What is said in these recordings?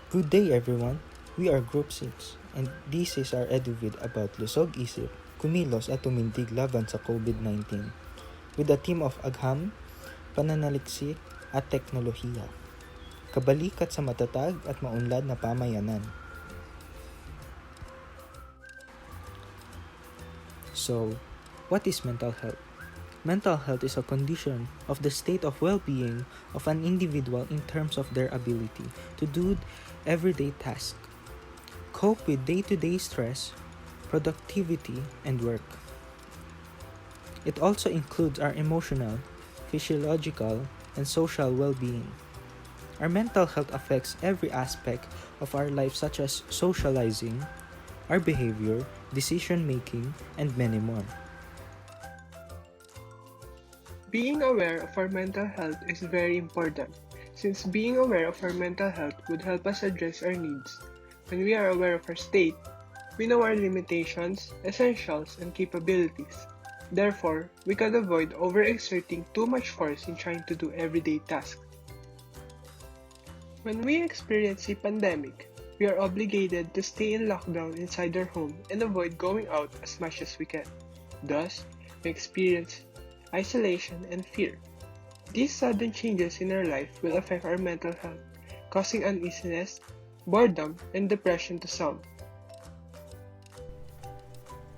Good day everyone! We are Group 6 and this is our eduvid about lusog isip, kumilos at tumindig laban sa COVID-19 with a team of agham, pananaliksik at teknolohiya. Kabalikat sa matatag at maunlad na pamayanan. So, what is mental health? Mental health is a condition of the state of well-being of an individual in terms of their ability to do everyday tasks, cope with day-to-day stress, productivity, and work. It also includes our emotional, physiological, and social well-being. Our mental health affects every aspect of our life such as socializing, our behavior, decision-making, and many more. Being aware of our mental health is very important, since being aware of our mental health would help us address our needs. When we are aware of our state, we know our limitations, essentials, and capabilities. Therefore, we can avoid overexerting too much force in trying to do everyday tasks. When we experience a pandemic, we are obligated to stay in lockdown inside our home and avoid going out as much as we can. Thus, we experience isolation, and fear. These sudden changes in our life will affect our mental health, causing uneasiness, boredom, and depression to some.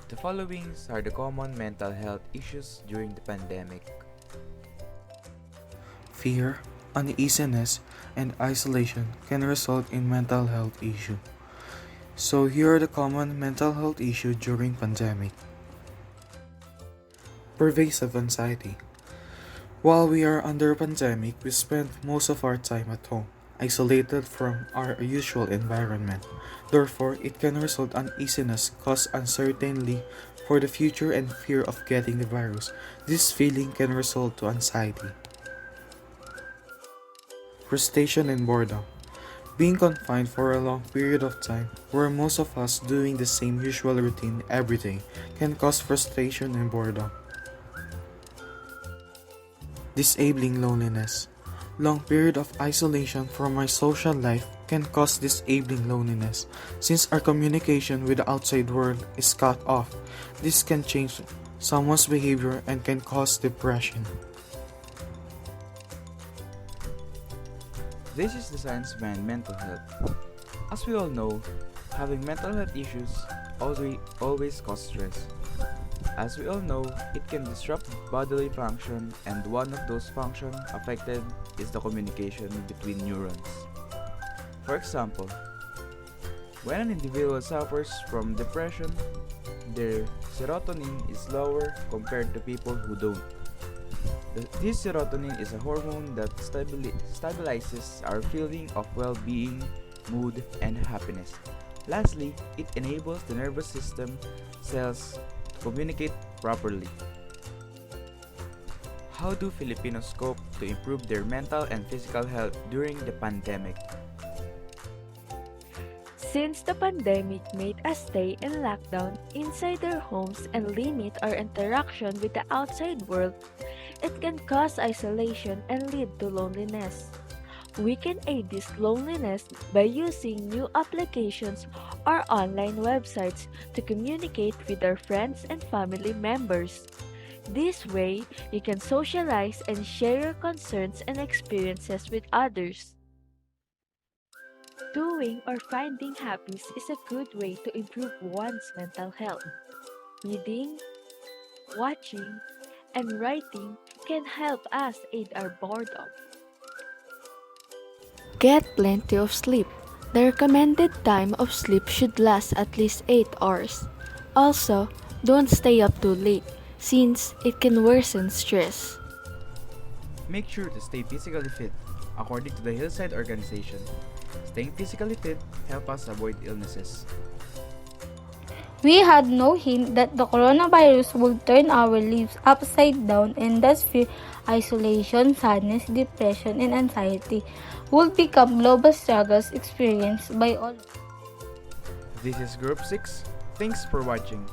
The following are the common mental health issues during the pandemic. Fear, uneasiness, and isolation can result in mental health issue. So here are the common mental health issues during pandemic. Pervasive anxiety. While we are under pandemic, we spend most of our time at home, isolated from our usual environment. Therefore, it can result uneasiness, cause uncertainty for the future and fear of getting the virus. This feeling can result to anxiety. Frustration and boredom. Being confined for a long period of time, where most of us doing the same usual routine every day, can cause frustration and boredom. Disabling loneliness. Long period of isolation from our social life can cause disabling loneliness. Since our communication with the outside world is cut off, this can change someone's behavior and can cause depression. This is the science behind mental health. As we all know, having mental health issues always cause stress. As we all know, it can disrupt bodily function, and one of those functions affected is the communication between neurons. For example, when an individual suffers from depression, their serotonin is lower compared to people who don't. This serotonin is a hormone that stabilizes our feeling of well-being, mood, and happiness. Lastly, it enables the nervous system cells communicate properly. How do Filipinos cope to improve their mental and physical health during the pandemic? Since the pandemic made us stay in lockdown inside our homes and limit our interaction with the outside world, it can cause isolation and lead to loneliness. We can aid this loneliness by using new applications or online websites to communicate with our friends and family members. This way, you can socialize and share your concerns and experiences with others. Doing or finding hobbies is a good way to improve one's mental health. Reading, watching, and writing can help us aid our boredom. Get plenty of sleep. The recommended time of sleep should last at least 8 hours. Also, don't stay up too late since it can worsen stress. Make sure to stay physically fit. According to the Hillside Organization, staying physically fit helps us avoid illnesses. We had no hint that the coronavirus would turn our lives upside down, and thus fear, isolation, sadness, depression, and anxiety would become global struggles experienced by all. This is Group 6. Thanks for watching.